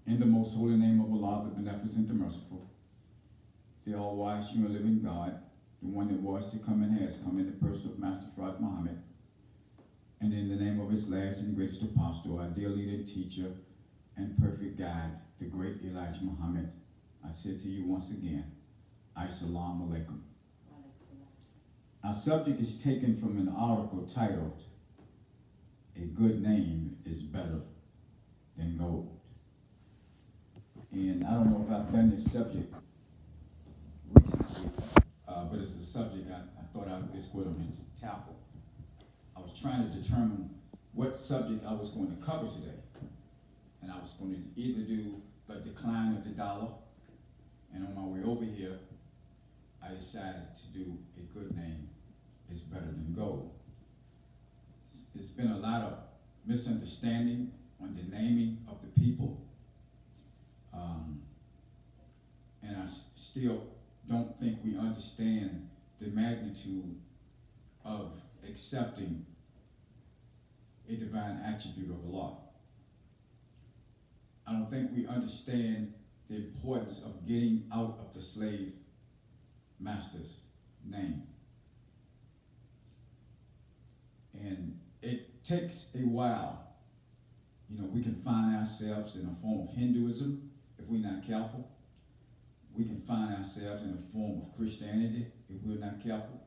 In the most holy name of Allah, the beneficent, the merciful, the all-wise, true and living God, the one that was to come and has come in the person of Master Prophet Muhammad, and in the name of his last and greatest apostle, our dear leader, teacher, and perfect guide, the great Elijah Muhammad, I say to you once again, Assalamu alaikum. Our subject is taken from an article titled, "A Good Name is Better Than Gold." And I don't know if I've done this subject recently, but it's a subject I thought I would just put on its tackle. I was trying to determine what subject I was going to cover today. And I was going to either do the decline of the dollar, and on my way over here, I decided to do a good name is better than gold. There's been a lot of misunderstanding on the naming of the people. And I still don't think we understand the magnitude of accepting a divine attribute of Allah. I don't think we understand the importance of getting out of the slave master's name. And it takes a while. You know, we can find ourselves in a form of Hinduism if we're not careful. We can find ourselves in a form of Christianity if we're not careful.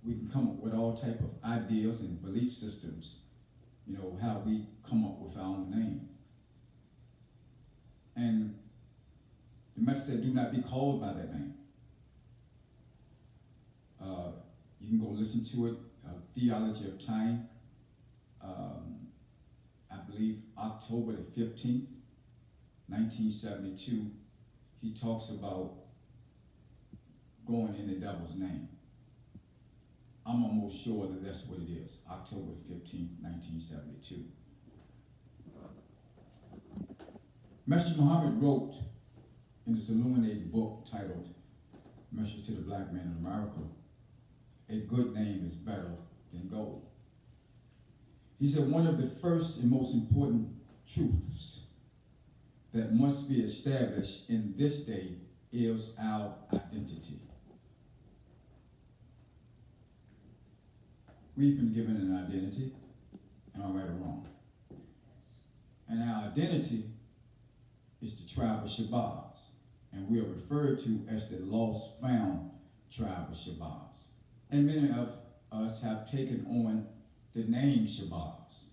We can come up with all type of ideas and belief systems, you know, how we come up with our own name. And the message said, do not be called by that name. You can go listen to it, Theology of Time, I believe October the 15th, 1972, he talks about going in the devil's name. I'm almost sure that that's what it is, October 15th, 1972. Master Muhammad wrote in this illuminated book titled Message to the Black Man in America, a good name is better than gold. He said one of the first and most important truths that must be established in this day is our identity. We've been given an identity, am I right or wrong? And our identity is the tribe of Shabazz, and we are referred to as the lost found tribe of Shabazz. And many of us have taken on the name Shabazz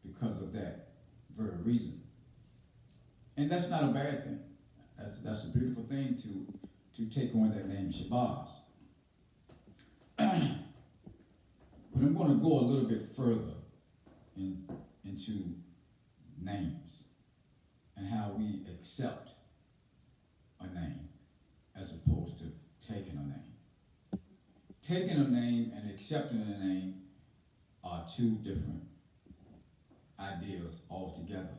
because of that very reason. And that's not a bad thing. That's a beautiful thing to take on that name Shabazz. But I'm going to go a little bit further into names and how we accept a name as opposed to taking a name. Taking a name and accepting a name are two different ideas altogether.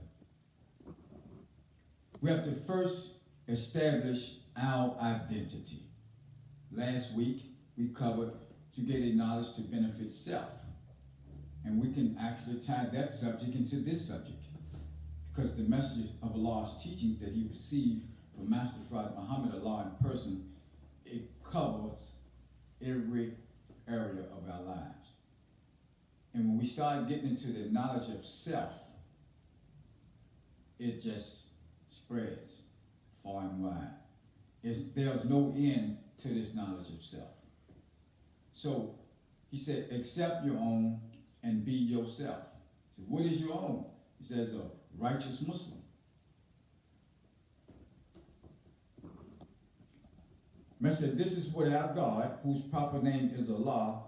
We have to first establish our identity. Last week, we covered to get a knowledge to benefit self. And we can actually tie that subject into this subject, because the message of Allah's teachings that he received from Master Prophet Muhammad, Allah in person, it covers every area of our lives. And when we start getting into the knowledge of self, it just spreads far and wide. There's no end to this knowledge of self. So he said, accept your own and be yourself. So what is your own? He says, a righteous Muslim. Man said, this is what our God, whose proper name is Allah,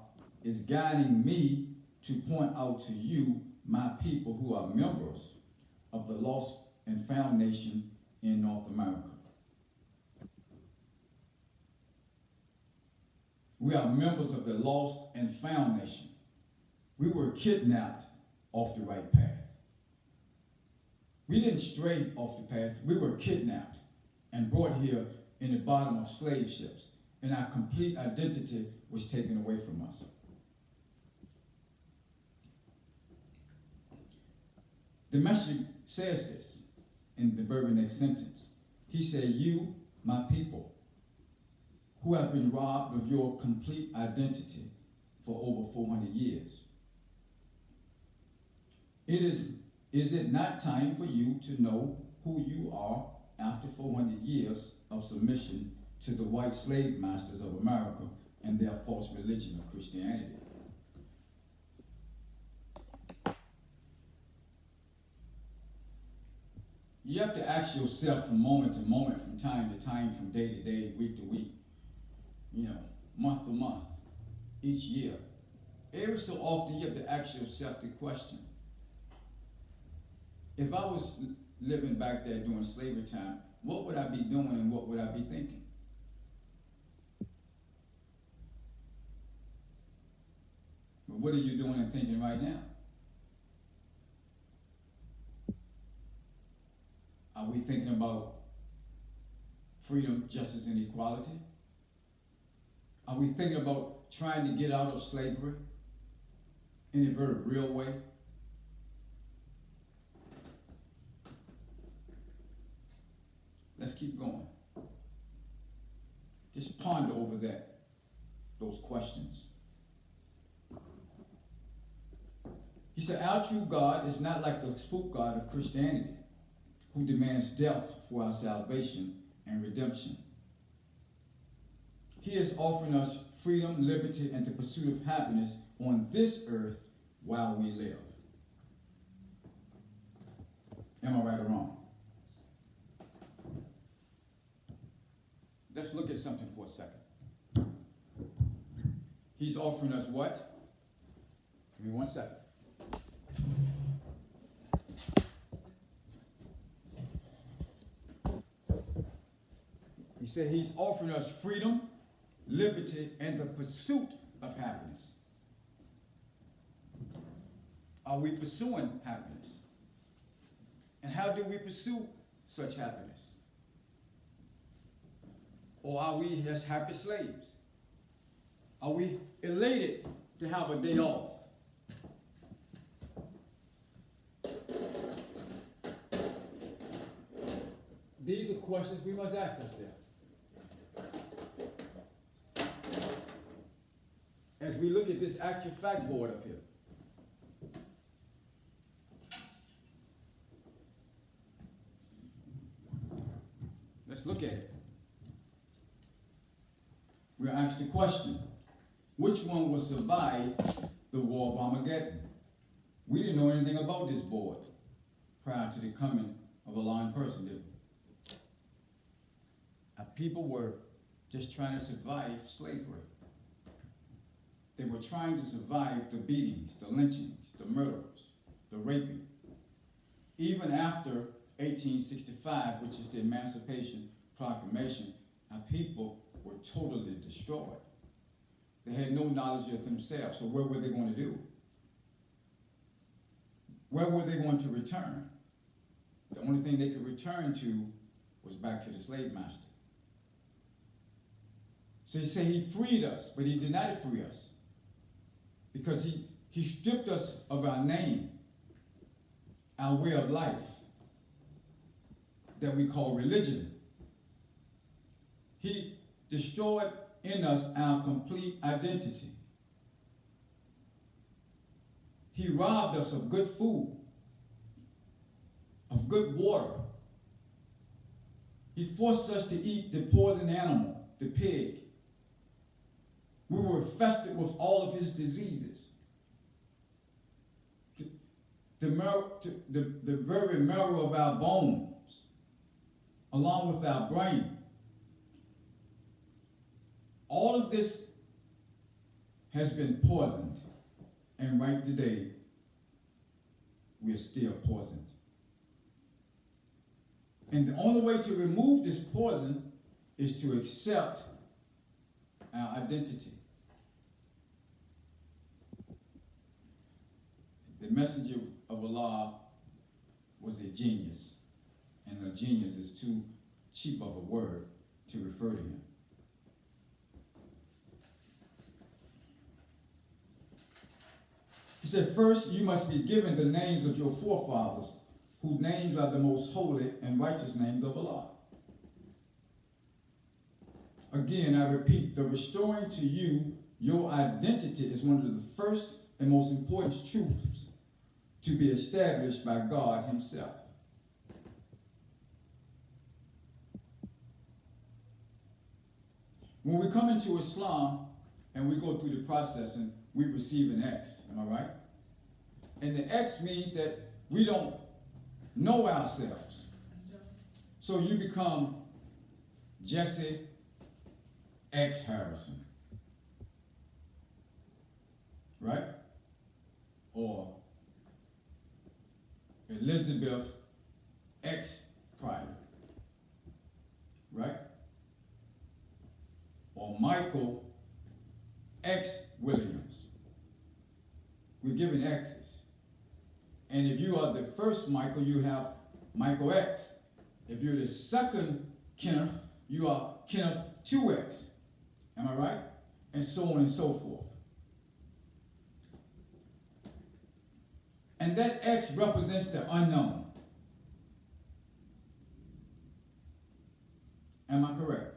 is guiding me to point out to you, my people who are members of the lost and found nation in North America. We are members of the lost and found nation. We were kidnapped off the right path. We didn't stray off the path. We were kidnapped and brought here in the bottom of slave ships, and our complete identity was taken away from us. The message says this in the very next sentence. He said, you, my people, who have been robbed of your complete identity for over 400 years. Is it not time for you to know who you are after 400 years of submission to the white slave masters of America and their false religion of Christianity? You have to ask yourself from moment to moment, from time to time, from day to day, week to week, month to month, each year. Every so often you have to ask yourself the question, if I was living back there during slavery time, what would I be doing and what would I be thinking? But what are you doing and thinking right now? Are we thinking about freedom, justice, and equality? Are we thinking about trying to get out of slavery in a very real way? Let's keep going. Just ponder over those questions. He said, our true God is not like the spook God of Christianity, who demands death for our salvation and redemption. He is offering us freedom, liberty, and the pursuit of happiness on this earth while we live. Am I right or wrong? Let's look at something for a second. He's offering us what? Give me 1 second. He said he's offering us freedom, liberty, and the pursuit of happiness. Are we pursuing happiness? And how do we pursue such happiness? Or are we as happy slaves? Are we elated to have a day off? These are questions we must ask ourselves. As we look at this actual fact board up here. Let's look at it. We're asked the question, which one will survive the War of Armageddon? We didn't know anything about this board prior to the coming of a lying person, did we? Our people were just trying to survive slavery. They were trying to survive the beatings, the lynchings, the murders, the raping. Even after 1865, which is the Emancipation Proclamation, our people were totally destroyed. They had no knowledge of themselves, so where were they going to do? Where were they going to return? The only thing they could return to was back to the slave master. So he said he freed us, but he did not free us. Because he stripped us of our name, our way of life, that we call religion. He destroyed in us our complete identity. He robbed us of good food, of good water. He forced us to eat the poison animal, the pig. We were infested with all of his diseases. The very marrow of our bones, along with our brain. All of this has been poisoned, and right today, we are still poisoned. And the only way to remove this poison is to accept our identity. The messenger of Allah was a genius, and a genius is too cheap of a word to refer to him. He He said, first you must be given the names of your forefathers, whose names are the most holy and righteous names of Allah. Again, I repeat, the restoring to you your identity is one of the first and most important truths to be established by God himself. When we come into Islam and we go through the process and we receive an X, am I right? And the X means that we don't know ourselves. So you become Jasir X Harrison, right? Or Elizabeth X Pryor, right? Or Michael X Williams. We're given X's. And if you are the first Michael, you have Michael X. If you're the second Kenneth, you are Kenneth 2X. Am I right? And so on and so forth. And that X represents the unknown. Am I correct?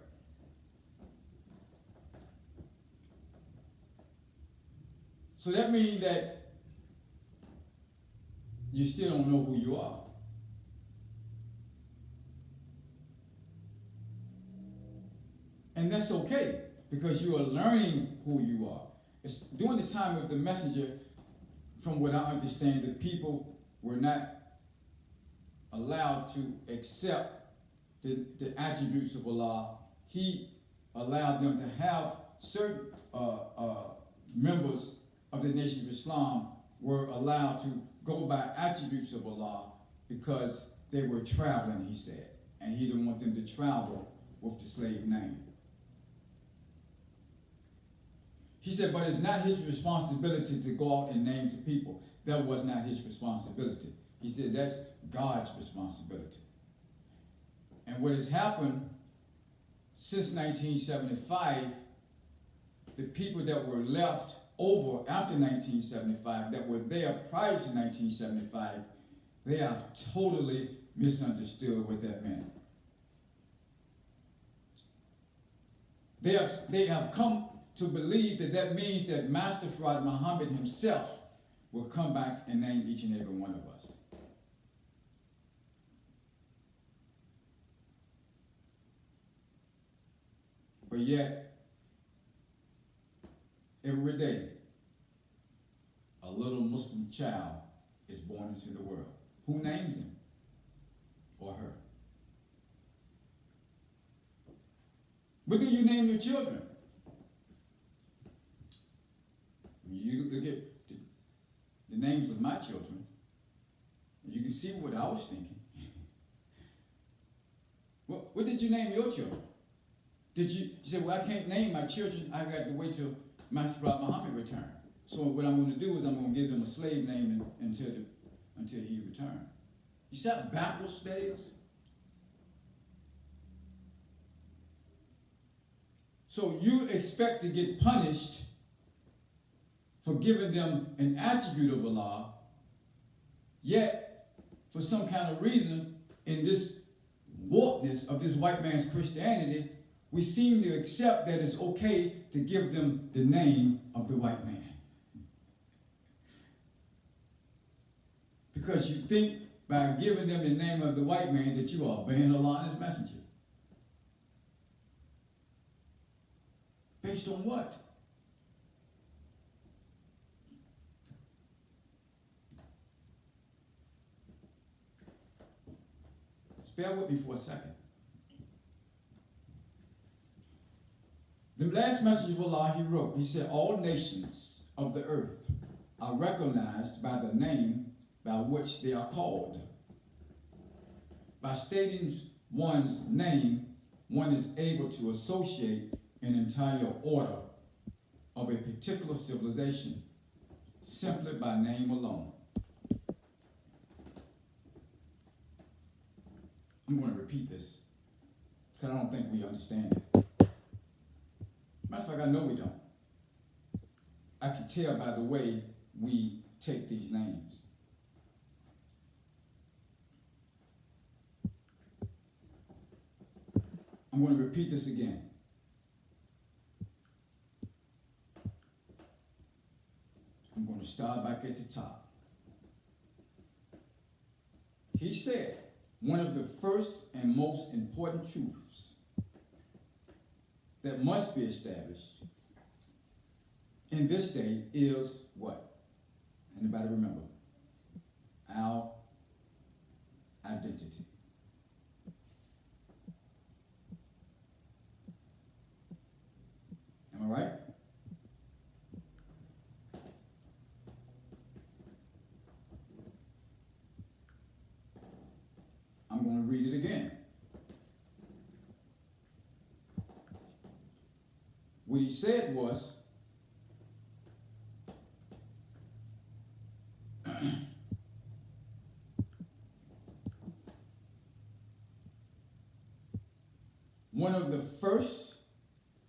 So that means that you still don't know who you are. And that's okay, because you are learning who you are. It's during the time of the messenger, from what I understand, the people were not allowed to accept the attributes of Allah. He allowed them to have certain members of the Nation of Islam were allowed to go by attributes of Allah because they were traveling, he said. And he didn't want them to travel with the slave name. He said, but it's not his responsibility to go out and name to people. That was not his responsibility. He said, that's God's responsibility. And what has happened since 1975, the people that were left over after 1975, that were there prior to 1975, they have totally misunderstood what that meant. They have come to believe that that means that Master Fard Muhammad himself will come back and name each and every one of us. But yet, every day, a little Muslim child is born into the world. Who names him or her? What do you name your children? You look at the names of my children, and you can see what I was thinking. What did you name your children? Did you say, well, I can't name my children, I got to wait till Master Prophet Muhammad return. So what I'm going to do is I'm going to give them a slave name until he returns. You see how backwards that is? So you expect to get punished for giving them an attribute of Allah, yet for some kind of reason in this warpedness of this white man's Christianity, we seem to accept that it's okay to give them the name of the white man. Because you think by giving them the name of the white man that you are obeying Allah and his messenger. Based on what? Just bear with me for a second. The last message of Allah, he wrote, he said, all nations of the earth are recognized by the name by which they are called. By stating one's name, one is able to associate an entire order of a particular civilization simply by name alone. I'm going to repeat this because I don't think we understand it. Matter of fact, I know we don't. I can tell by the way we take these names. I'm going to repeat this again. I'm going to start back at the top. He said, one of the first and most important truths that must be established in this day is what? Anybody remember? Our identity. Am I right? I'm going to read it again. What he said was, one of the first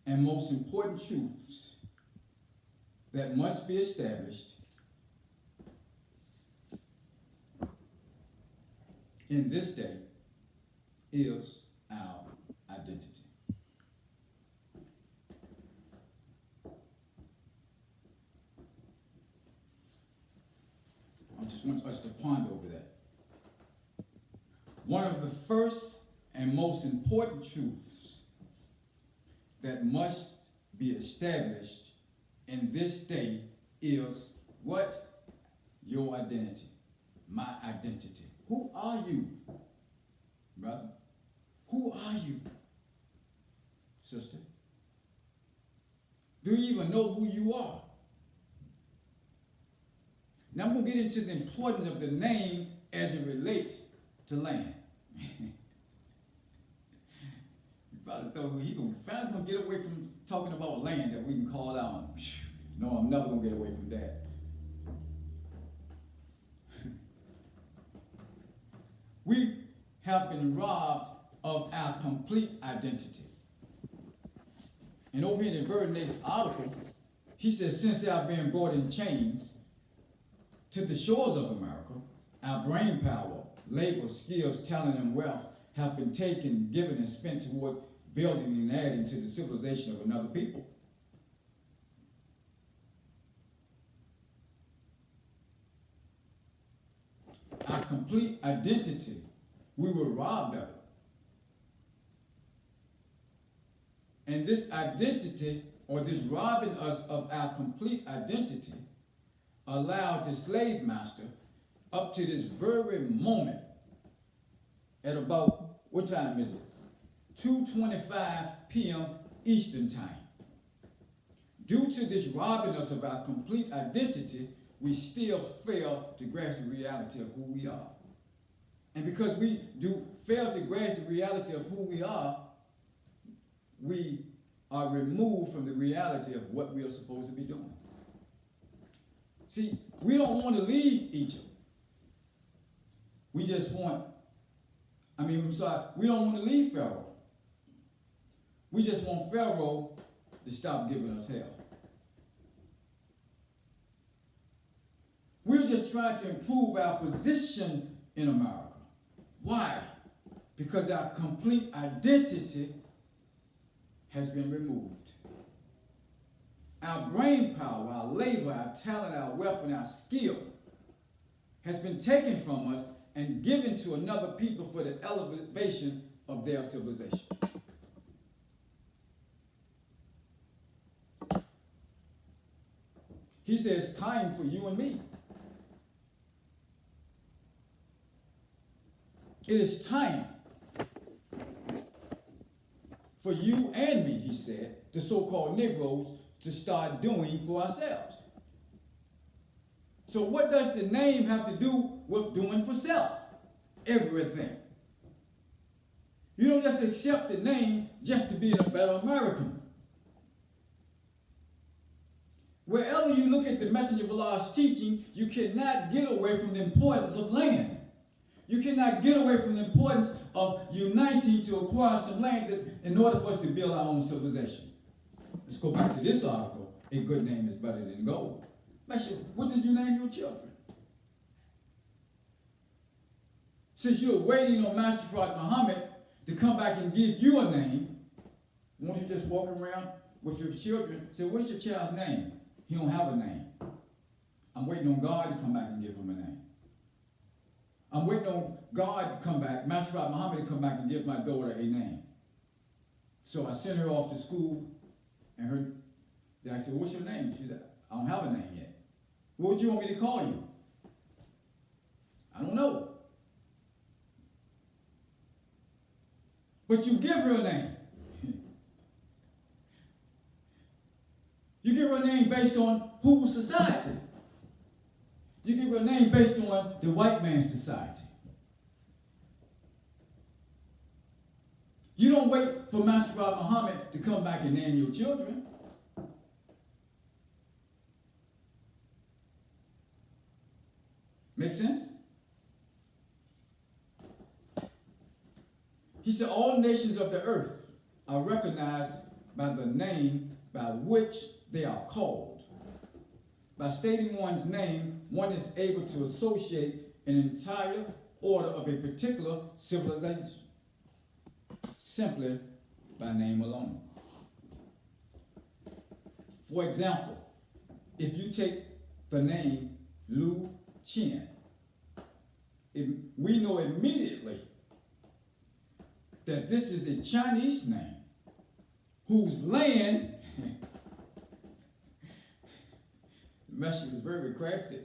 and most important truths that must be established in this day is our identity. I just want us to ponder over that. One of the first and most important truths that must be established in this day is what? Your identity. My identity. Who are you, brother? Who are you, sister? Do you even know who you are? Now I'm going to get into the importance of the name as it relates to land. You probably thought he finally going to get away from talking about land that we can call out. No, I'm never going to get away from that. We have been robbed of our complete identity. And over here in the very next article, he says, since I've been brought in chains to the shores of America, our brain power, labor, skills, talent, and wealth have been taken, given, and spent toward building and adding to the civilization of another people. Our complete identity, we were robbed of it. And this identity, or this robbing us of our complete identity, allowed the slave master up to this very moment at about, what time is it? 2:25 p.m. Eastern time. Due to this robbing us of our complete identity, we still fail to grasp the reality of who we are. And because we do fail to grasp the reality of who we are removed from the reality of what we are supposed to be doing. See, we don't want to leave Egypt. We don't want to leave Pharaoh. We just want Pharaoh to stop giving us hell. We're just trying to improve our position in America. Why? Because our complete identity has been removed. Our brain power, our labor, our talent, our wealth, and our skill has been taken from us and given to another people for the elevation of their civilization. He says, time for you and me. It is time for you and me, he said, the so-called Negroes, to start doing for ourselves. So what does the name have to do with doing for self? Everything. You don't just accept the name just to be a better American. Wherever you look at the Messenger of Allah's teaching, you cannot get away from the importance of land. You cannot get away from the importance of uniting to acquire some land in order for us to build our own civilization. Let's go back to this article. A good name is better than gold. Like, what did you name your children? Since you're waiting on Master Prophet Muhammad to come back and give you a name, won't you just walk around with your children? Say, what's your child's name? He don't have a name. I'm waiting on God to come back and give him a name. I'm waiting on God to come back, Master Prophet Muhammad to come back and give my daughter a name. So I sent her off to school, and I said, what's your name? She said, I don't have a name yet. What would you want me to call you? I don't know. But you give her a name. You give her a name based on whose society? You give her a name based on the white man's society. You don't wait for Master Prophet Muhammad to come back and name your children. Make sense? He said, all nations of the earth are recognized by the name by which they are called. By stating one's name, one is able to associate an entire order of a particular civilization, simply by name alone. For example, if you take the name Lu Qian, we know immediately that this is a Chinese name whose land, the message is very crafted,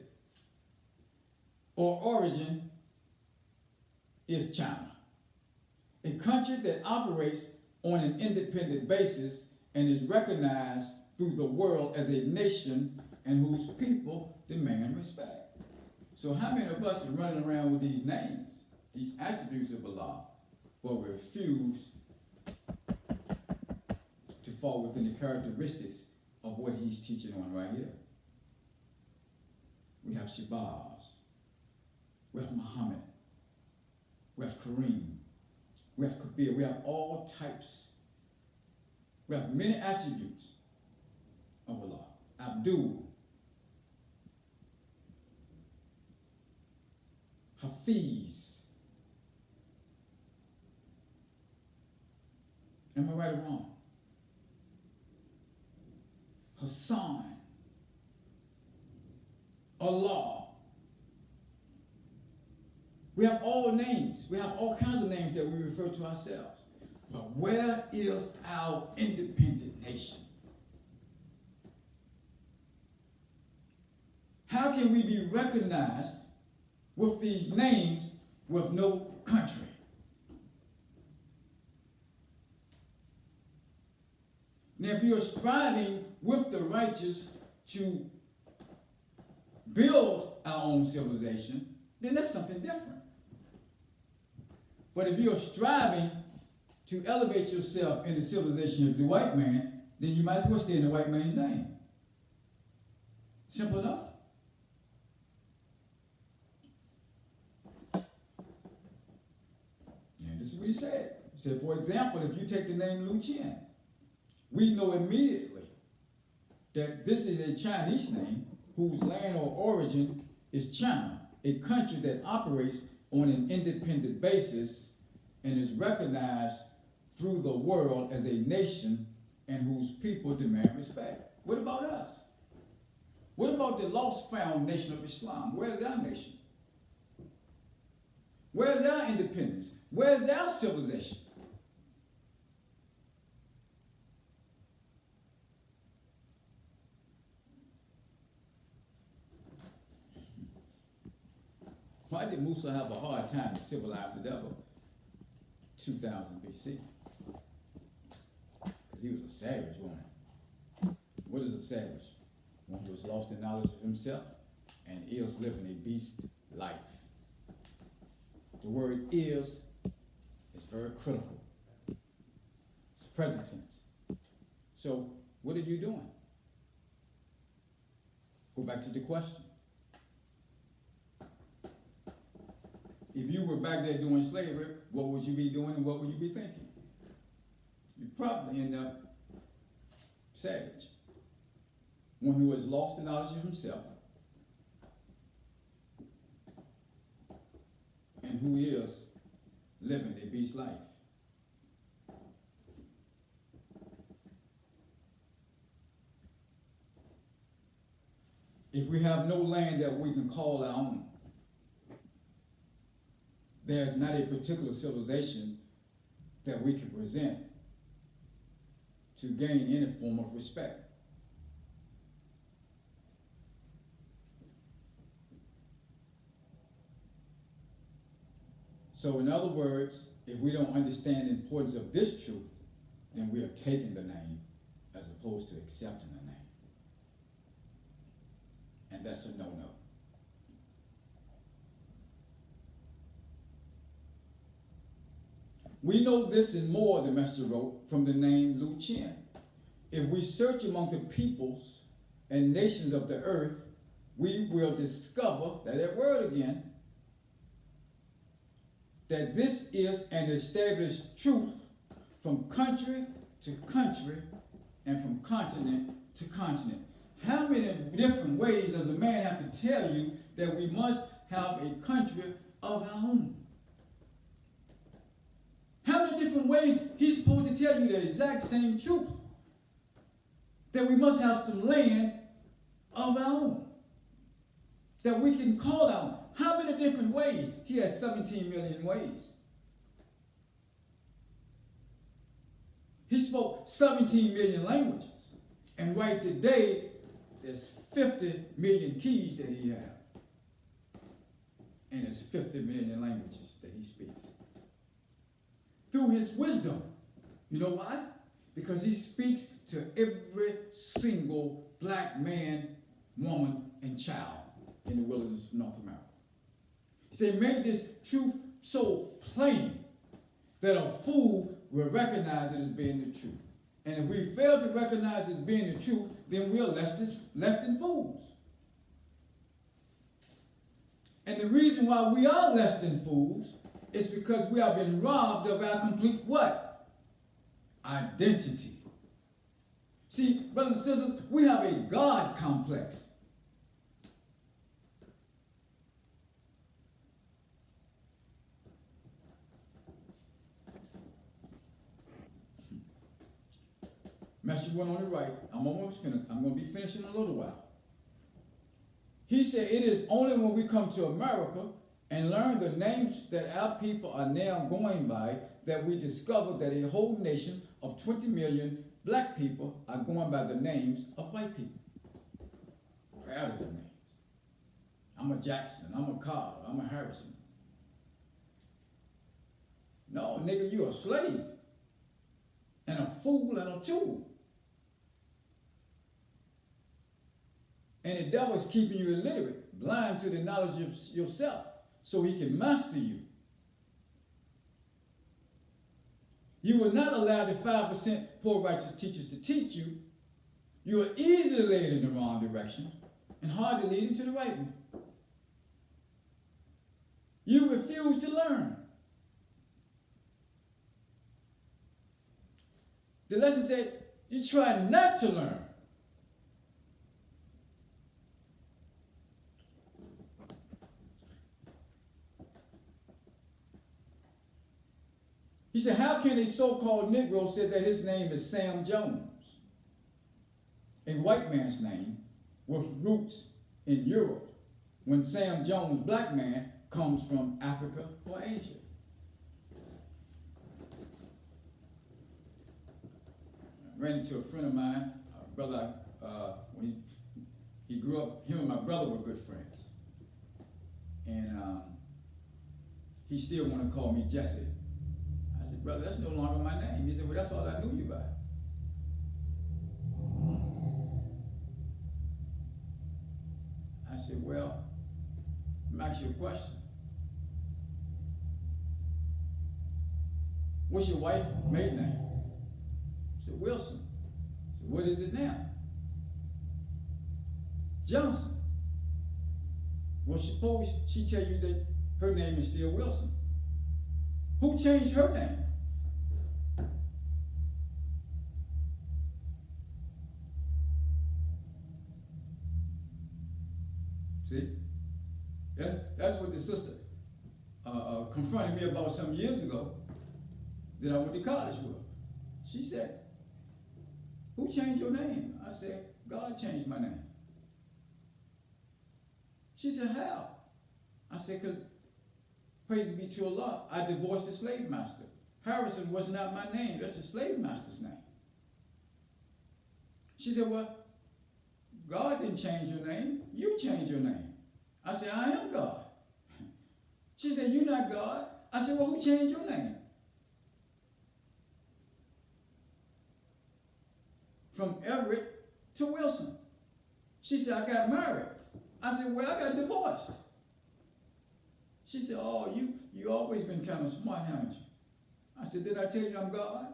or origin is China, a country that operates on an independent basis and is recognized through the world as a nation and whose people demand respect. So how many of us are running around with these names, these attributes of Allah, but refuse to fall within the characteristics of what he's teaching on right here? We have Shabazz, we have Muhammad, we have Kareem, we have Khabir, we have all types. We have many attributes of Allah. Abdul, Hafiz. Am I right or wrong? Hassan, Allah. We have all names. We have all kinds of names that we refer to ourselves. But where is our independent nation? How can we be recognized with these names with no country? Now, if you're striving with the righteous to build our own civilization, then that's something different. But if you're striving to elevate yourself in the civilization of the white man, then you might as well stay in the white man's name. Simple enough. And this is what he said. He said, for example, if you take the name Lu Qian, we know immediately that this is a Chinese name whose land or origin is China, a country that operates on an independent basis and is recognized through the world as a nation and whose people demand respect. What about us? What about the lost found nation of Islam? Where's our nation? Where's our independence? Where's our civilization? Why did Musa have a hard time to civilize the devil? 2000 BC. Because he was a savage, wasn't he? What is a savage? One who is lost in knowledge of himself and is living a beast life. The word is very critical. It's present tense. So, what are you doing? Go back to the question. If you were back there doing slavery, what would you be doing and what would you be thinking? You'd probably end up savage. One who has lost the knowledge of himself and who is living a beast life. If we have no land that we can call our own, there's not a particular civilization that we can present to gain any form of respect. So in other words, if we don't understand the importance of this truth, then we are taking the name as opposed to accepting the name. And that's a no-no. We know this and more, the messenger wrote, from the name Lu Chen. If we search among the peoples and nations of the earth, we will discover, that word again, that this is an established truth from country to country and from continent to continent. How many different ways does a man have to tell you that we must have a country of our own? How many different ways he's supposed to tell you the exact same truth? That we must have some land of our own. That we can call our own. How many different ways? He has 17 million ways. He spoke 17 million languages. And right today, there's 50 million keys that he has. And there's 50 million languages that he speaks. Through his wisdom. You know why? Because he speaks to every single black man, woman, and child in the wilderness of North America. He said, make this truth so plain that a fool will recognize it as being the truth. And if we fail to recognize it as being the truth, then we're less than fools. And the reason why we are less than fools is because we have been robbed of our complete what? Identity. See, brothers and sisters, we have a God complex. Master went on the right. I'm almost finished. I'm going to be finishing in a little while. He said, it is only when we come to America and learn the names that our people are now going by that we discover that a whole nation of 20 million black people are going by the names of white people. Proud of their names. I'm a Jackson. I'm a Carter. I'm a Harrison. No, nigga, you're a slave and a fool and a tool. And the devil is keeping you illiterate, blind to the knowledge of yourself, so he can master you. You will not allow the 5% poor righteous teachers to teach you. You are easily led in the wrong direction and hard to lead into the right one. You refuse to learn. The lesson said, you try not to learn. He said, how can a so-called Negro say that his name is Sam Jones, a white man's name with roots in Europe, when Sam Jones, black man, comes from Africa or Asia? I ran into a friend of mine, a brother, when he grew up, him and my brother were good friends. And he still want to call me Jasir. I said, brother, that's no longer my name. He said, well, that's all I knew you by. I said, well, let me ask you a question. What's your wife's maiden name? I said, Wilson. I said, what is it now? Johnson. Well, suppose she tell you that her name is still Wilson. Who changed her name? See? That's what the sister confronted me about some years ago that I went to college with. She said, "Who changed your name?" I said, "God changed my name." She said, "How?" I said, "Because, praise be to Allah, I divorced a slave master. Harrison was not my name. That's the slave master's name." She said, "Well, God didn't change your name. You changed your name." I said, "I am God." She said, "You're not God." I said, "Well, who changed your name?" From Everett to Wilson. She said, "I got married." I said, "Well, I got divorced." She said, "Oh, you always been kind of smart, haven't you?" I said, "Did I tell you I'm God?"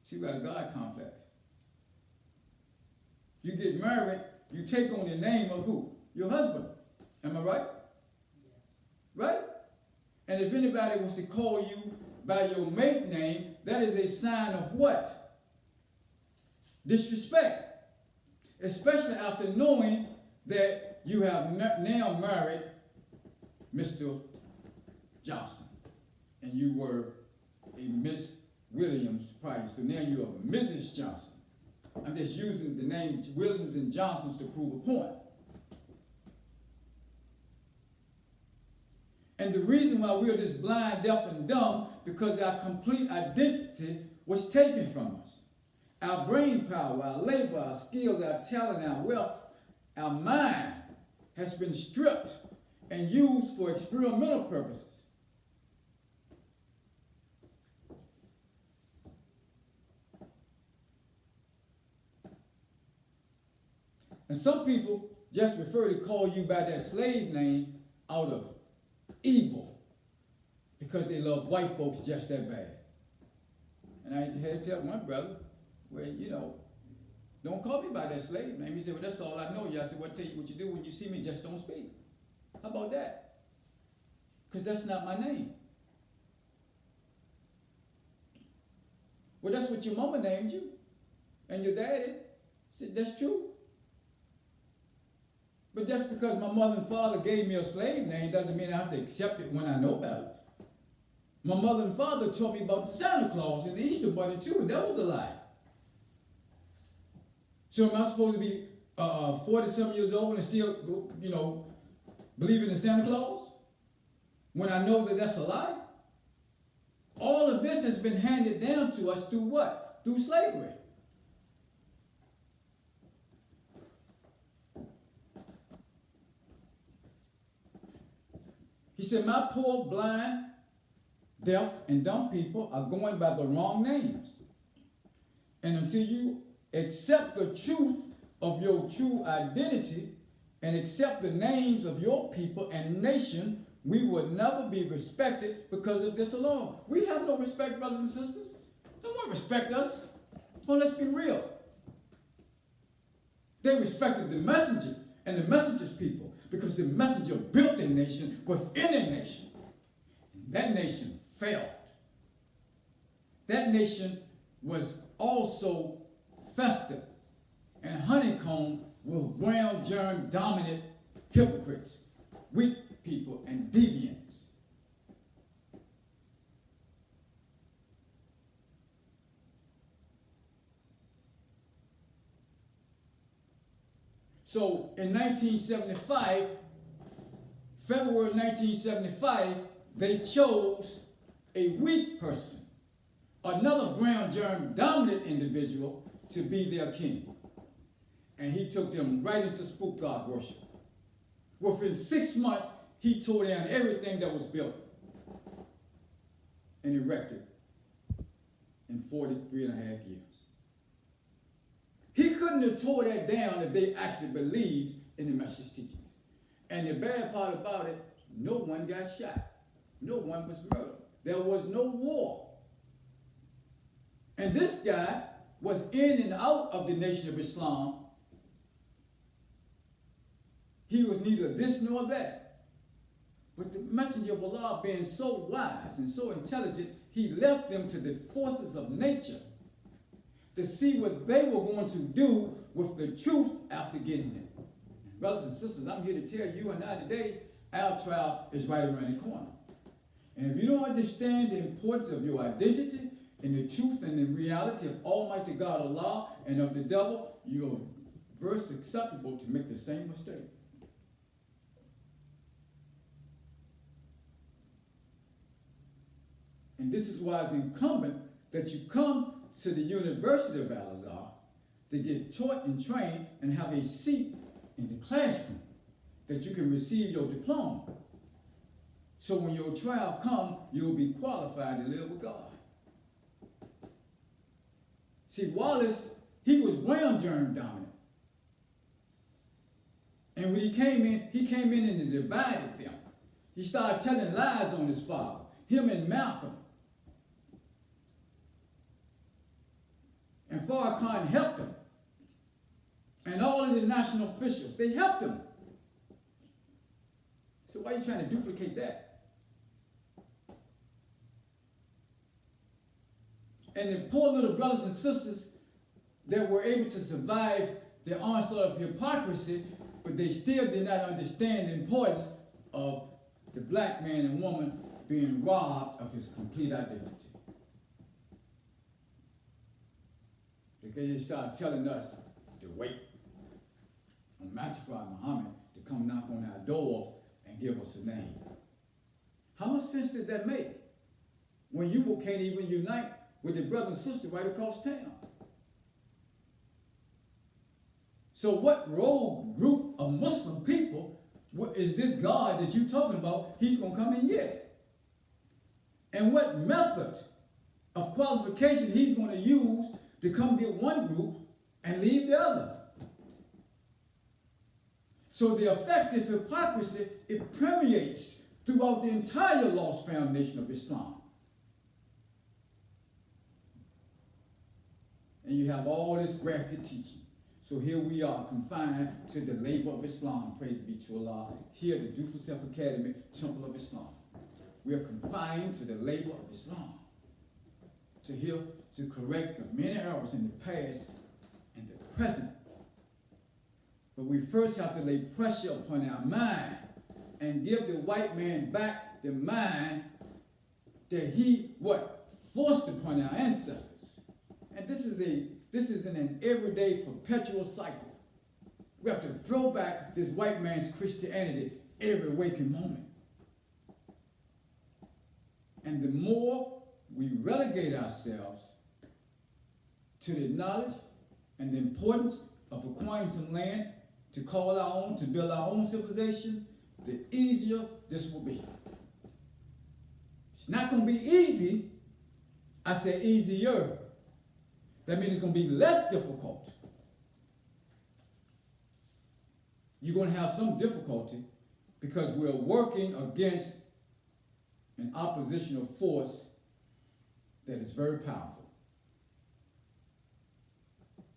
See, we got a God complex. You get married, you take on the name of who? Your husband. Am I right? Yes. Right? And if anybody was to call you by your mate name, that is a sign of what? Disrespect. Especially after knowing that you have now married Mr. Johnson. And you were a Miss Williams prior. So now you are Mrs. Johnson. I'm just using the names Williams and Johnsons to prove a point. And the reason why we are just blind, deaf, and dumb, because our complete identity was taken from us. Our brain power, our labor, our skills, our talent, our wealth, our mind has been stripped and used for experimental purposes. And some people just prefer to call you by that slave name out of evil because they love white folks just that bad. And I had to tell my brother, well, don't call me by that slave name. He said, "Well, that's all I know you." I said, "Well, I'll tell you what you do when you see me, just don't speak." How about that? Because that's not my name. Well, that's what your mama named you. And your daddy. I said, "That's true. But just because my mother and father gave me a slave name doesn't mean I have to accept it when I know about it. My mother and father taught me about Santa Claus and the Easter Bunny too, and that was a lie. So am I supposed to be 40-some years old and still, believing in Santa Claus when I know that that's a lie? All of this has been handed down to us through what? Through slavery. He said, "My poor, blind, deaf, and dumb people are going by the wrong names. And until you accept the truth of your true identity and accept the names of your people and nation, we will never be respected because of this alone." We have no respect, brothers and sisters. No one respect us. Well, let's be real. They respected the messenger and the messenger's people because the messenger built a nation within a nation. And that nation failed. That nation was also festered and honeycombed with ground germ dominant hypocrites, weak people, and deviants. So in 1975, February 1975, they chose a weak person, another ground germ dominant individual, to be their king. And he took them right into spook god worship. Within 6 months, he tore down everything that was built and erected in 43 and a half years. He couldn't have tore that down if they actually believed in the Messiah's teachings. And the bad part about it, no one got shot. No one was murdered. There was no war. And this guy was in and out of the Nation of Islam. He was neither this nor that. But the Messenger of Allah, being so wise and so intelligent, he left them to the forces of nature to see what they were going to do with the truth after getting it. Brothers and sisters, I'm here to tell you and I today, our trial is right around the corner. And if you don't understand the importance of your identity and the truth and the reality of Almighty God Allah and of the devil, you're very susceptible to make the same mistake. And this is why it's incumbent that you come to the University of Al-Azhar to get taught and trained and have a seat in the classroom that you can receive your diploma. So when your trial comes, you'll be qualified to live with God. See, Wallace, he was brown germ dominant. And when he came in and he divided them. He started telling lies on his father, him and Malcolm. And Farrakhan helped him. And all of the national officials, they helped him. So why are you trying to duplicate that? And the poor little brothers and sisters that were able to survive the onslaught of hypocrisy, but they still did not understand the importance of the black man and woman being robbed of his complete identity. Because they started telling us to wait on Master Muhammad to come knock on our door and give us a name. How much sense did that make when you can't even unite with the brother and sister right across town? So what rogue group of Muslim people is this God that you're talking about he's going to come and get? And what method of qualification he's going to use to come get one group and leave the other? So the effects of hypocrisy, it permeates throughout the entire lost foundation of Islam. And you have all this grafted teaching. So here we are, confined to the labor of Islam, praise be to Allah, here at the Do for Self Academy, Temple of Islam. We are confined to the labor of Islam, to correct the many errors in the past and the present. But we first have to lay pressure upon our mind and give the white man back the mind that he, forced upon our ancestors. And this is an everyday perpetual cycle. We have to throw back this white man's Christianity every waking moment. And the more we relegate ourselves to the knowledge and the importance of acquiring some land to call our own, to build our own civilization, the easier this will be. It's not going to be easy. I say easier. That means it's going to be less difficult. You're going to have some difficulty because we're working against an oppositional force that is very powerful.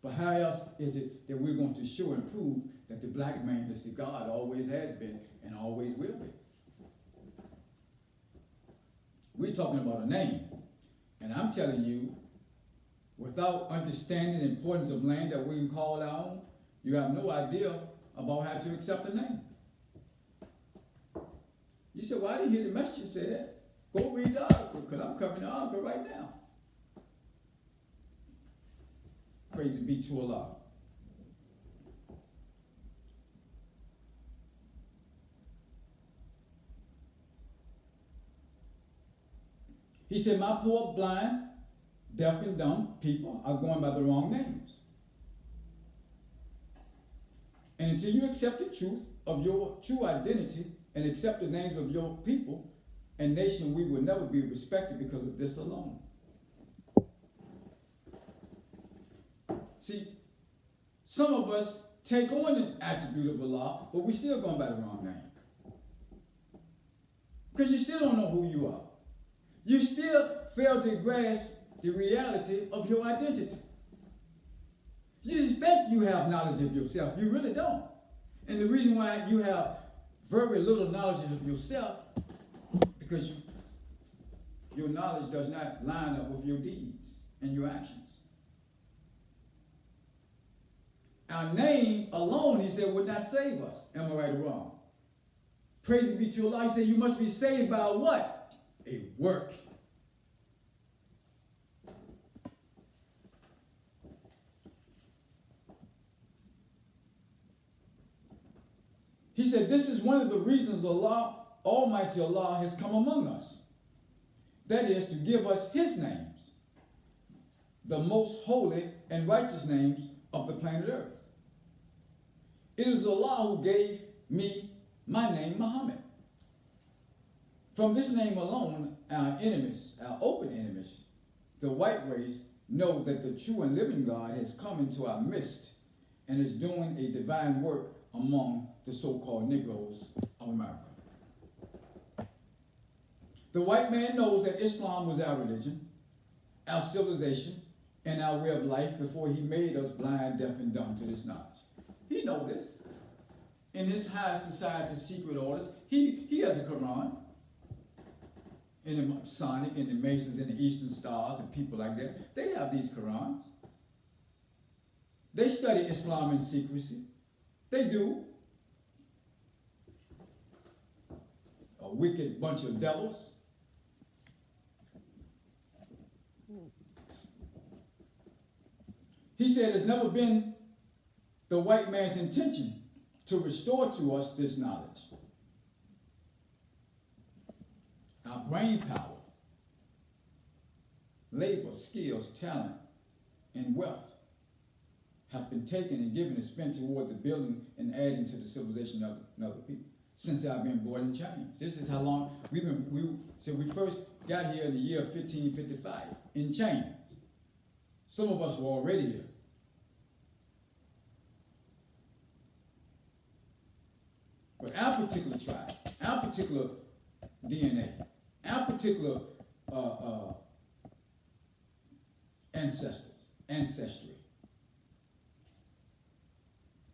But how else is it that we're going to show and prove that the black man is the God always has been and always will be? We're talking about a name. And I'm telling you, without understanding the importance of land that we can call our own, you have no idea about how to accept a name. You said, well, I didn't hear the message say that. Go read the article, because I'm covering the article right now. Praise be to Allah. He said, my poor, blind, deaf and dumb people are going by the wrong names. And until you accept the truth of your true identity and accept the names of your people and nation, we will never be respected because of this alone. See, some of us take on an attribute of Allah, but we still going by the wrong name. Because you still don't know who you are. You still fail to grasp the reality of your identity. You just think you have knowledge of yourself. You really don't. And the reason why you have very little knowledge of yourself, because your knowledge does not line up with your deeds and your actions. Our name alone, he said, would not save us. Am I right or wrong? Praise be to Allah. He said, you must be saved by what? A work. He said, this is one of the reasons Allah, Almighty Allah, has come among us. That is, to give us his names, the most holy and righteous names of the planet Earth. It is Allah who gave me my name, Muhammad. From this name alone, our enemies, our open enemies, the white race, know that the true and living God has come into our midst and is doing a divine work among the so-called Negroes of America. The white man knows that Islam was our religion, our civilization, and our way of life before he made us blind, deaf, and dumb to this knowledge. He knows this. In his high society secret orders, he has a Quran. In the Masonic and the Masons and the Eastern Stars and people like that, they have these Qurans. They study Islam in secrecy. They do. A wicked bunch of devils. He said it's never been the white man's intention to restore to us this knowledge. Our brain power, labor, skills, talent, and wealth have been taken and given and spent toward the building and adding to the civilization of other people since I've been born in chains. This is how long we first got here in the year 1555 in chains. Some of us were already here. But our particular tribe, our particular DNA, our particular ancestry,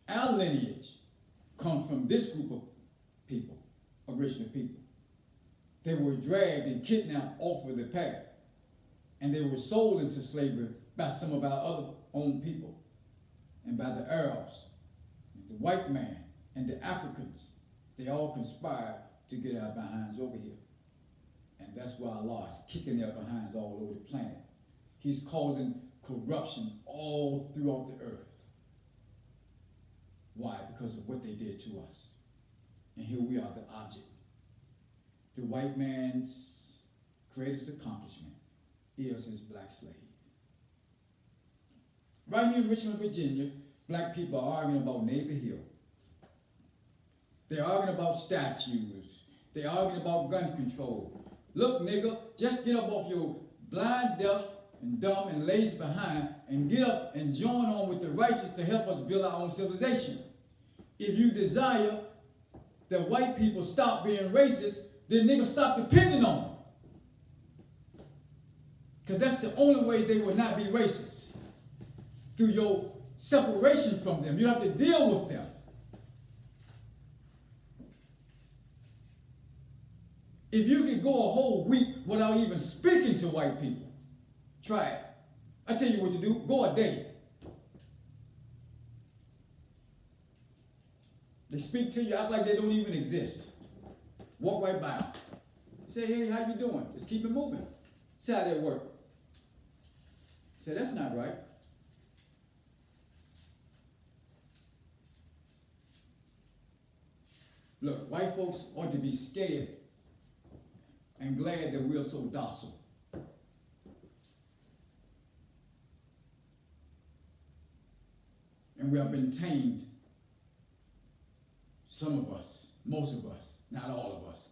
our lineage comes from this group of people, original people. They were dragged and kidnapped off of the path, and they were sold into slavery by some of our other own people, and by the Arabs, the white man, and the Africans. They all conspired to get our behinds over here. And that's why Allah is kicking their behinds all over the planet. He's causing corruption all throughout the earth. Why? Because of what they did to us. And here we are, the object. The white man's greatest accomplishment is his black slave. Right here in Richmond, Virginia, black people are arguing about Navy Hill. They're arguing about statues. They're arguing about gun control. Look, nigga, just get up off your blind, deaf, and dumb, and lazy behind, and get up and join on with the righteous to help us build our own civilization. If you desire that white people stop being racist, then nigga stop depending on them. Because that's the only way they will not be racist. Through your separation from them. You have to deal with them. If you could go a whole week without even speaking to white people, try it. I tell you what to do. Go a day. They speak to you, act like they don't even exist. Walk right by them. Say, hey, how you doing? Just keep it moving. See how they work. Say, that's not right. Look, white folks ought to be scared and glad that we're so docile. And we have been tamed. Some of us, most of us, not all of us.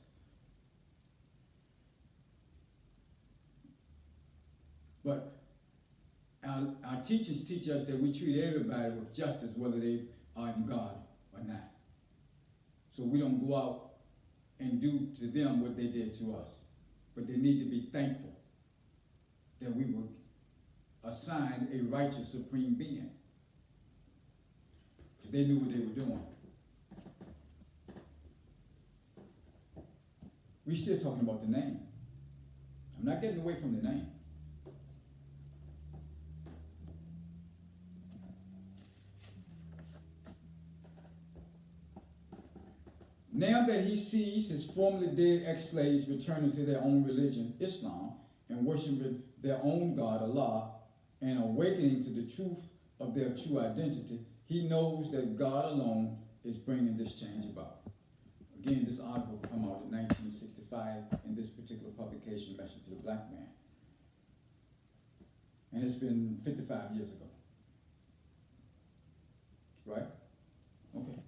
But our teachers teach us that we treat everybody with justice, whether they are in God or not. So we don't go out and do to them what they did to us. But they need to be thankful that we were assigned a righteous supreme being. Because they knew what they were doing. We're still talking about the name. I'm not getting away from the name. Now that he sees his formerly dead ex-slaves returning to their own religion, Islam, and worshiping their own God, Allah, and awakening to the truth of their true identity, he knows that God alone is bringing this change about. Again, this article came out in 1965 in this particular publication, Message to the Black Man. And it's been 55 years ago. Right? Okay.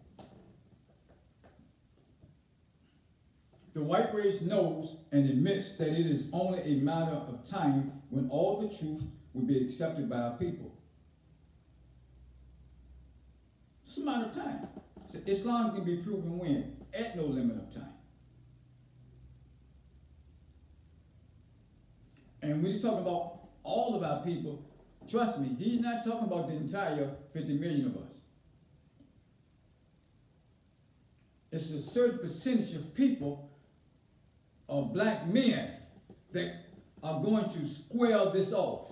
The white race knows and admits that it is only a matter of time when all the truth will be accepted by our people. It's a matter of time. So Islam can be proven when? At no limit of time. And when you talk about all of our people, trust me, he's not talking about the entire 50 million of us. It's a certain percentage of people, of black men, that are going to square this off.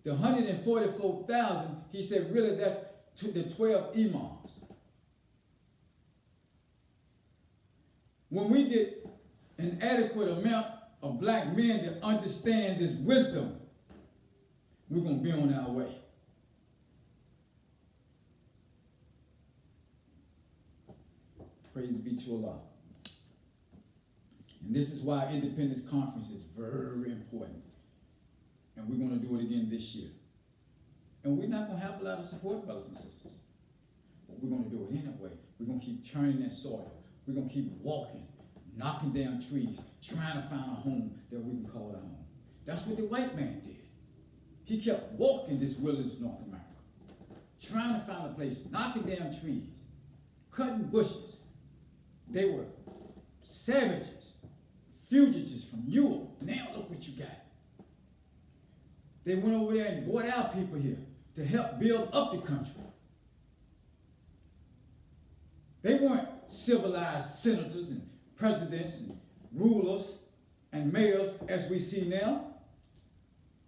The 144,000, he said, really that's to the 12 imams. When we get an adequate amount of black men that understand this wisdom, we're going to be on our way. Praise be to Allah. And this is why Independence Conference is very important. And we're going to do it again this year. And we're not going to have a lot of support, brothers and sisters. But we're going to do it anyway. We're going to keep turning that soil. We're going to keep walking, knocking down trees, trying to find a home that we can call our home. That's what the white man did. He kept walking this wilderness North America, trying to find a place, knocking down trees, cutting bushes. They were savages, fugitives from Europe. Now look what you got. They went over there and brought our people here to help build up the country. They weren't civilized senators and presidents and rulers and mayors as we see now.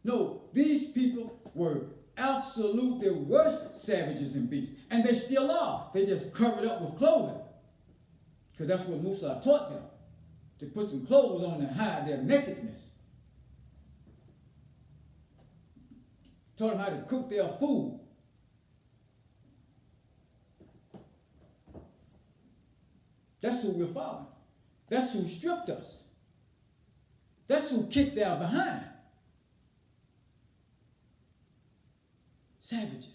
No, these people were absolute, the worst savages and beasts. And they still are. They just covered up with clothing. Because that's what Musa taught them. To put some clothes on and hide their nakedness. Taught them how to cook their food. That's who we're following. That's who stripped us. That's who kicked our behind. Savages.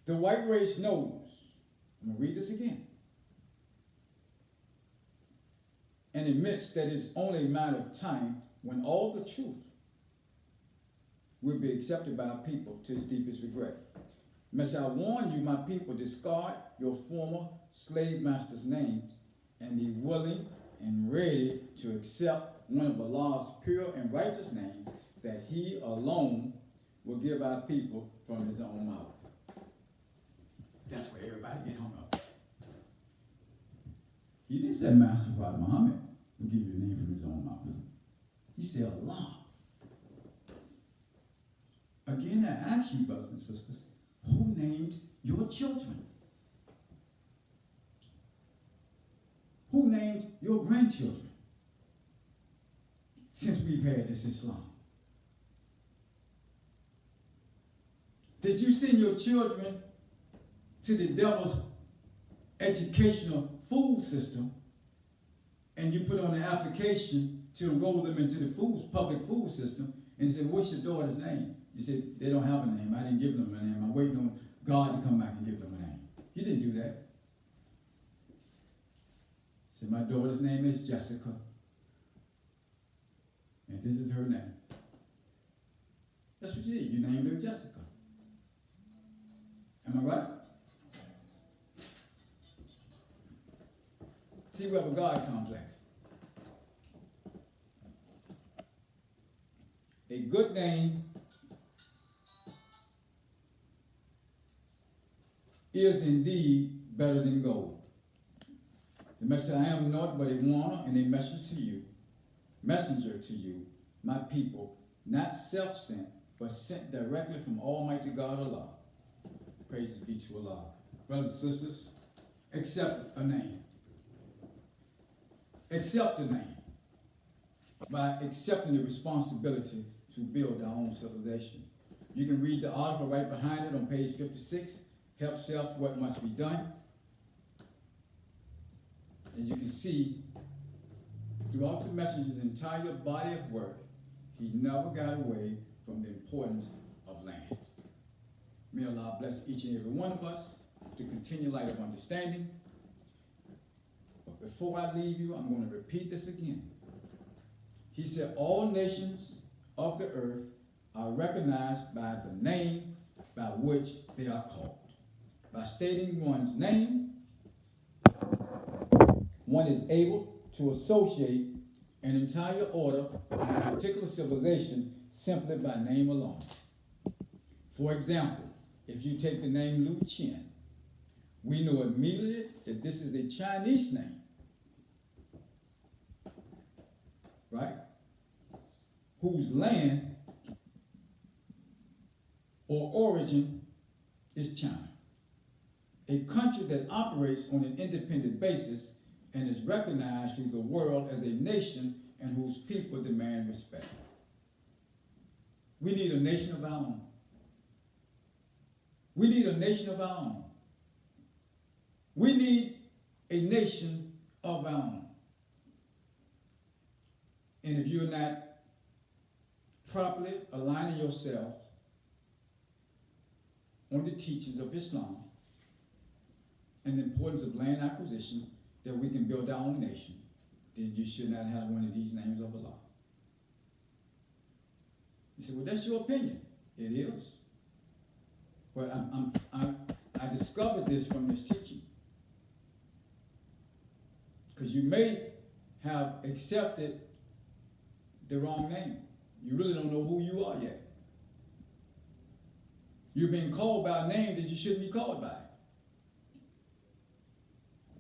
The white race knows, I'm going to read this again, and admits that it's only a matter of time when all the truth will be accepted by our people to its deepest regret. Must I warn you, my people, discard your former slave masters' names and be willing and ready to accept one of Allah's pure and righteous names that he alone will give our people from his own mouth. That's where everybody get hung up. He didn't say Master Prophet Muhammad will give you a name from his own mouth. He said Allah. Again, I ask you, brothers and sisters, who named your children? Who named your grandchildren? Since we've had this Islam. Did you send your children to the devil's educational food system and you put on an application to enroll them into the public food system and you said, what's your daughter's name? You said, they don't have a name. I didn't give them a name. I'm waiting on God to come back and give them a name. You didn't do that. He said, my daughter's name is Jessica. And this is her name. That's what you did. You named her Jessica. Am I right? See, we have a God complex. A good name is indeed better than gold. The message, I am not but a warner and a messenger to you, my people, not self-sent, but sent directly from Almighty God Allah. Praises be to Allah. Brothers and sisters, accept a name. Accept a name by accepting the responsibility to build our own civilization. You can read the article right behind it on page 56, Help Self, What Must Be Done. And you can see throughout the messenger's entire body of work, he never got away from the importance of land. May Allah bless each and every one of us to continue light of understanding. But before I leave you, I'm going to repeat this again. He said, all nations of the earth are recognized by the name by which they are called. By stating one's name, one is able to associate an entire order of a particular civilization simply by name alone. For example, if you take the name Lu Qian, we know immediately that this is a Chinese name, right? Whose land or origin is China, a country that operates on an independent basis and is recognized through the world as a nation and whose people demand respect. We need a nation of our own. We need a nation of our own. We need a nation of our own. And if you're not properly aligning yourself on the teachings of Islam and the importance of land acquisition, that we can build our own nation, then you should not have one of these names of Allah. You say, well, that's your opinion. It is. But I discovered this from this teaching. Because you may have accepted the wrong name. You really don't know who you are yet. You're being called by a name that you shouldn't be called by.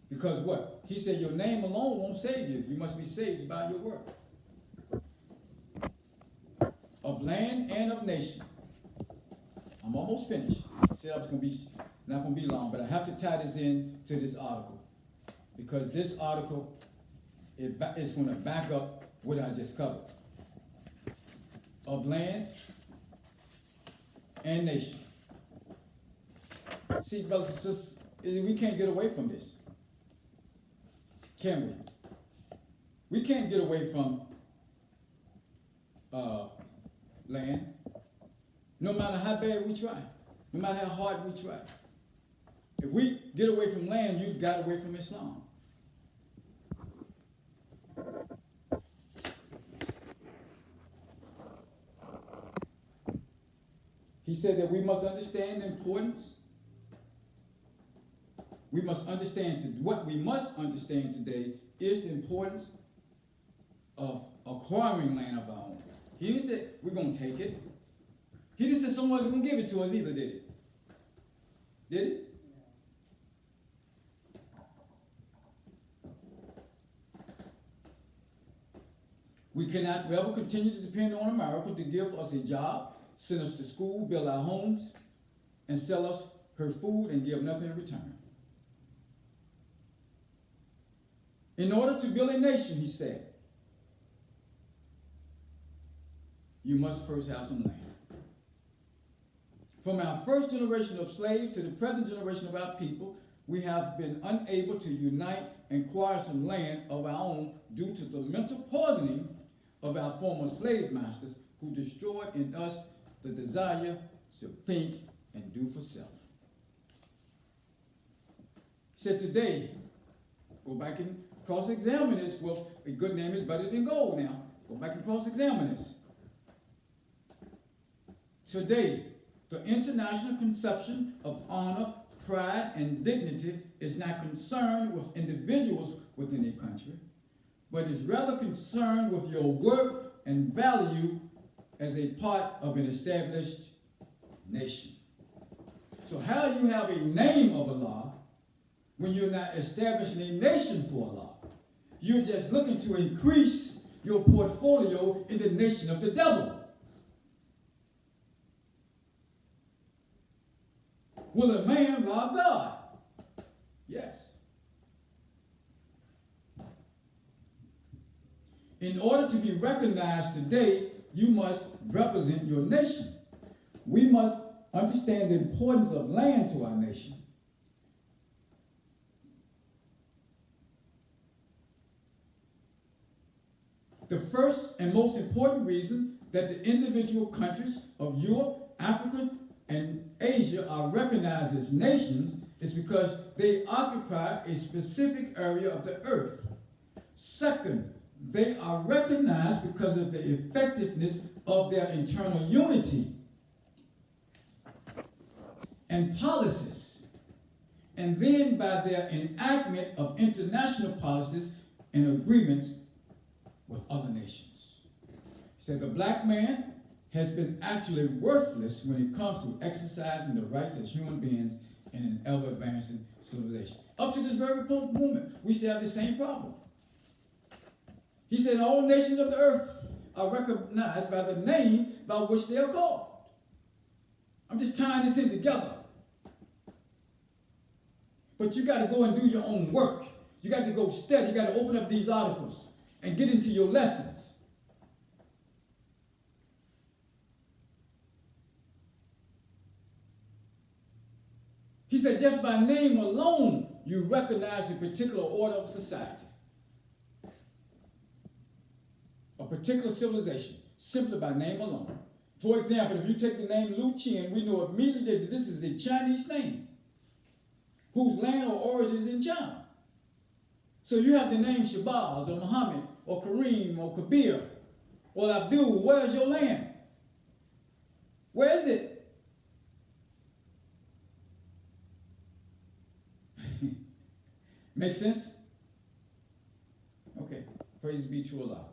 Because what? He said your name alone won't save you. You must be saved by your work. Of land and of nation. I'm almost finished. I said I was not going to be long, but I have to tie this in to this article. Because this article is going to back up what I just covered. Of land and nation. See, brothers and sisters, we can't get away from this. Can we? We can't get away from land, no matter how bad we try, no matter how hard we try. If we get away from land, you've got away from Islam. He said that we must understand the importance. We must understand what we must understand today is the importance of acquiring land of our own. He didn't say we're going to take it. He didn't say someone's going to give it to us either, did it? Did it? We cannot forever continue to depend on America to give us a job, send us to school, build our homes, and sell us her food and give nothing in return. In order to build a nation, he said, you must first have some land. From our first generation of slaves to the present generation of our people, we have been unable to unite and acquire some land of our own due to the mental poisoning of our former slave masters who destroyed in us the desire to think and do for self. He said today, go back and cross-examine this. Well, a good name is better than gold now. Go back and cross-examine this. Today, the international conception of honor, pride, and dignity is not concerned with individuals within a country, but is rather concerned with your work and value as a part of an established nation. So how do you have a name of Allah when you're not establishing a nation for Allah? You're just looking to increase your portfolio in the nation of the devil. Will a man rob God? Yes. In order to be recognized today, you must represent your nation. We must understand the importance of land to our nation. The first and most important reason that the individual countries of Europe, Africa, and Asia are recognized as nations is because they occupy a specific area of the earth. Second, they are recognized because of the effectiveness of their internal unity and policies, and then by their enactment of international policies and agreements with other nations. He said the black man has been actually worthless when it comes to exercising the rights as human beings in an ever-advancing civilization. Up to this very moment, we still have the same problem. He said all nations of the earth are recognized by the name by which they are called. I'm just tying this in together. But you got to go and do your own work. You got to go study. You got to open up these articles and get into your lessons. He said just by name alone, you recognize a particular order of society. A particular civilization, simply by name alone. For example, if you take the name Lu Qin, we know immediately that this is a Chinese name whose land or origin is in China. So you have the name Shabazz or Muhammad or Kareem or Khabir or Abdul. Where's your land? Where is it? Make sense? Okay. Praise be to Allah.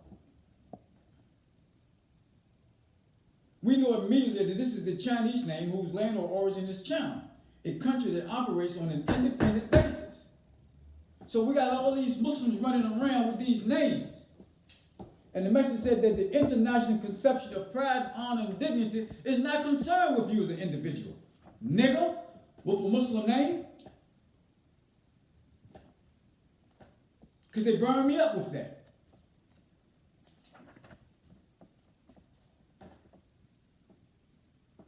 We know immediately that this is the Chinese name whose land or origin is China, a country that operates on an independent basis. So we got all these Muslims running around with these names. And the message said that the international conception of pride, honor, and dignity is not concerned with you as an individual. Nigger, with a Muslim name. Because they burned me up with that.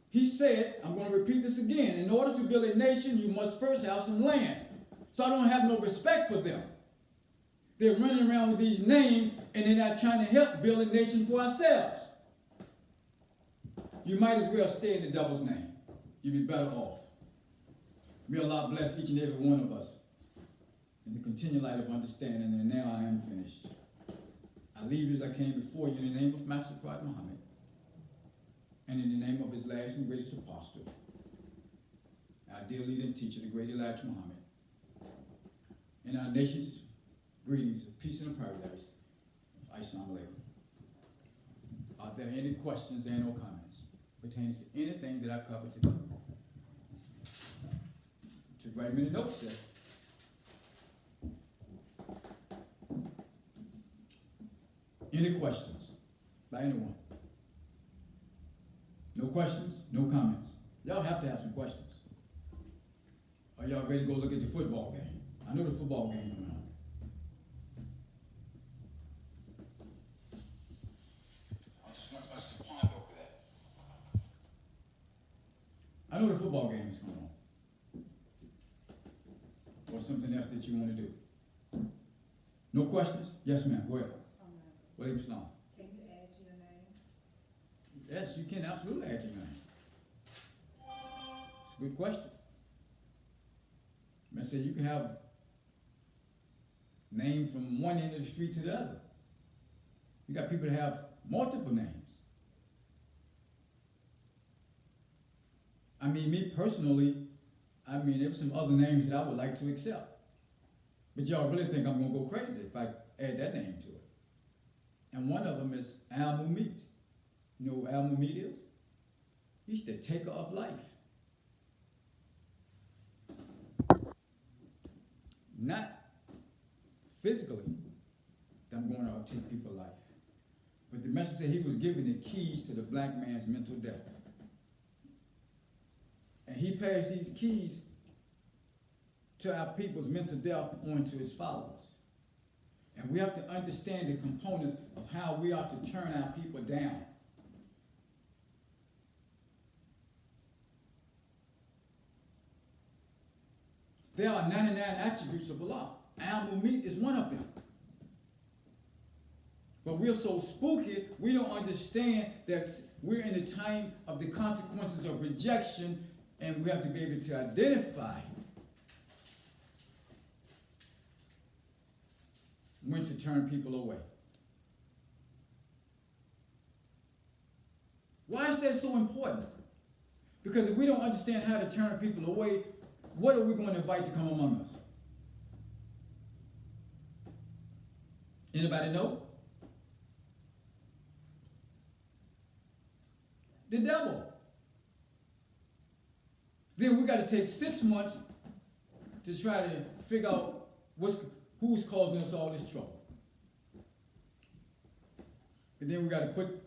He said, I'm going to repeat this again, in order to build a nation, you must first have some land. So I don't have no respect for them. They're running around with these names, and they're not trying to help build a nation for ourselves. You might as well stay in the devil's name. You'd be better off. May Allah bless each and every one of us in the continual light of understanding, and now I am finished. I leave you as I came before you in the name of Master Prophet Muhammad, and in the name of his last and greatest apostle, our dear leader and teacher, the great Elijah Muhammad, and our nation's greetings of peace and paradise. Assalamu alaikum. Are there any questions and or comments pertaining to anything that I covered today? Just write them in the notes there. Any questions by anyone? No questions, no comments. Y'all have to have some questions. Are y'all ready to go look at the football game? I know the football game coming on. I just want us to ponder over that. I know the football game is coming on. Or something else that you want to do. No questions? Yes, ma'am. Go ahead. Walaikum salam. Can you add your name? Yes, you can absolutely add your name. It's a good question. I say you can have names from one end of the street to the other. You got people that have multiple names. I mean, me personally, there's some other names that I would like to accept. But y'all really think I'm going to go crazy if I add that name to it. And one of them is Al-Mumit. You know who Al-Mumit is? He's the taker of life. Not physically, that I'm going to take people's life. But the message said he was given the keys to the black man's mental death. And And he passed these keys to our people's mental death onto his followers. And we have to understand the components of how we are to turn our people down. There are 99 attributes of Allah. Al-Mumit is one of them. But we're so spooky, we don't understand that we're in the time of the consequences of rejection, and we have to be able to identify when to turn people away. Why is that so important? Because if we don't understand how to turn people away, what are we going to invite to come among us? Anybody know? The devil. Then we got to take 6 months to try to figure out who's causing us all this trouble. And then we got to put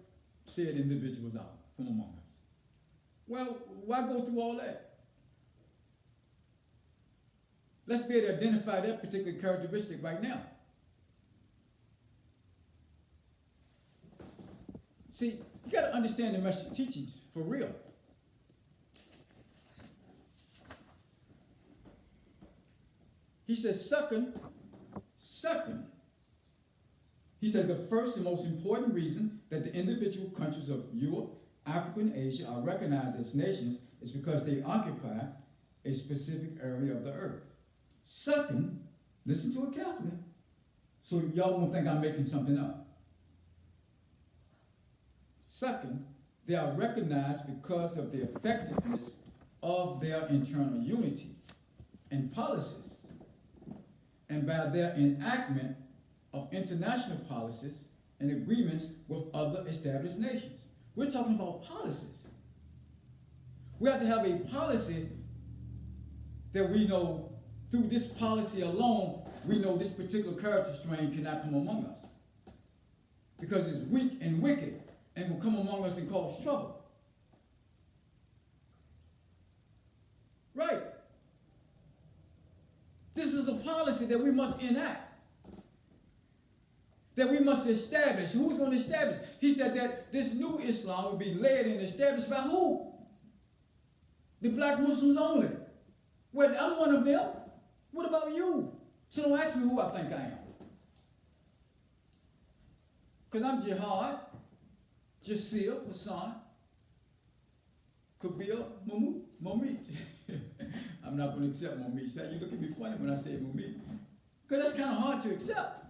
said individuals out from among us. Well, why go through all that? Let's be able to identify that particular characteristic right now. See, you got to understand the message teachings for real. He says, second, he said the first and most important reason that the individual countries of Europe, Africa, and Asia are recognized as nations is because they occupy a specific area of the earth. Second, listen to it carefully, so y'all won't think I'm making something up. Second, they are recognized because of the effectiveness of their internal unity and policies, and by their enactment of international policies and agreements with other established nations. We're talking about policies. We have to have a policy that we know, through this policy alone, we know this particular character strain cannot come among us, because it's weak and wicked and will come among us and cause trouble. Right. This is a policy that we must enact, that we must establish. Who's going to establish? He said that this new Islam will be led and established by who? The black Muslims only. Well, I'm one of them. What about you? So don't ask me who I think I am. Because I'm Jihad, Jasir, Hassan, Khabir, Mumit. I'm not going to accept Mumit. You look at me funny when I say Mumit. Because that's kind of hard to accept.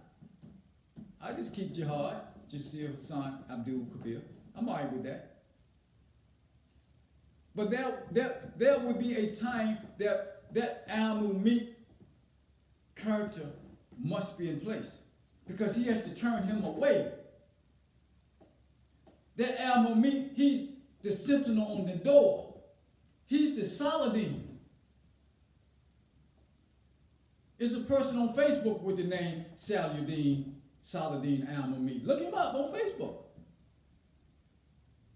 I just keep Jihad, Jasir, Hassan, Abdul, Khabir. I'm all right with that. But there would be a time that Al-Mumit character must be in place, because he has to turn him away. That Al-Mumit, he's the sentinel on the door. He's the Saladin. There's a person on Facebook with the name Saladin Al-Mumit. Look him up on Facebook.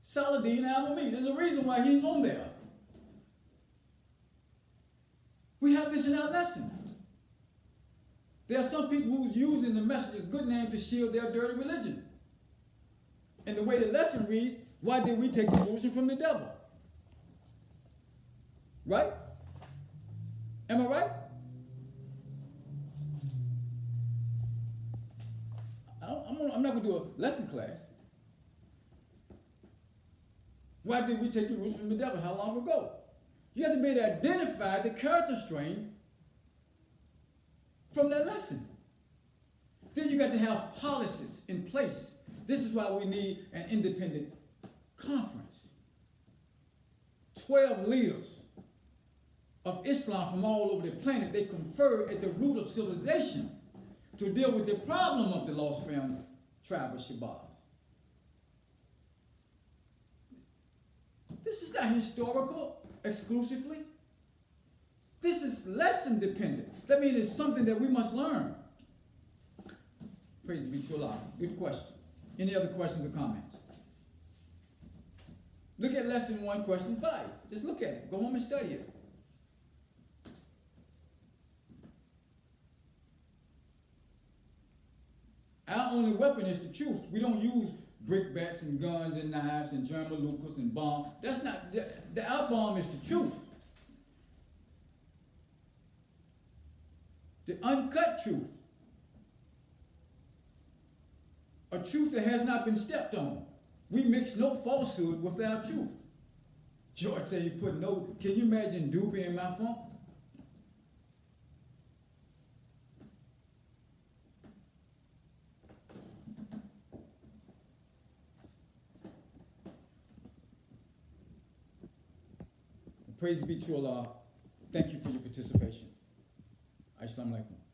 Saladin Al-Mumit. There's a reason why he's on there. We have this in our lesson. There are some people who's using the message as good name to shield their dirty religion. And the way the lesson reads, why did we take Jerusalem from the devil? Right? Am I right? I'm not going to do a lesson class. Why did we take Jerusalem from the devil? How long ago? You have to be able to identify the character strain from that lesson. Then you got to have policies in place. This is why we need an independent conference. 12 leaders of Islam from all over the planet, they conferred at the root of civilization to deal with the problem of the lost family tribe of Shabazz. This is not historical exclusively. This is lesson dependent. That means it's something that we must learn. Praise be to Allah. Good question. Any other questions or comments? Look at lesson 1, question 5. Just look at it. Go home and study it. Our only weapon is the truth. We don't use brickbats and guns and knives and German Lucas and bomb. That's not, our bomb is the truth. The uncut truth. A truth that has not been stepped on. We mix no falsehood with our truth. George said he put no, can you imagine Doobie in my funk? Praise be to Allah. Thank you for your participation. Assalamu alaikum.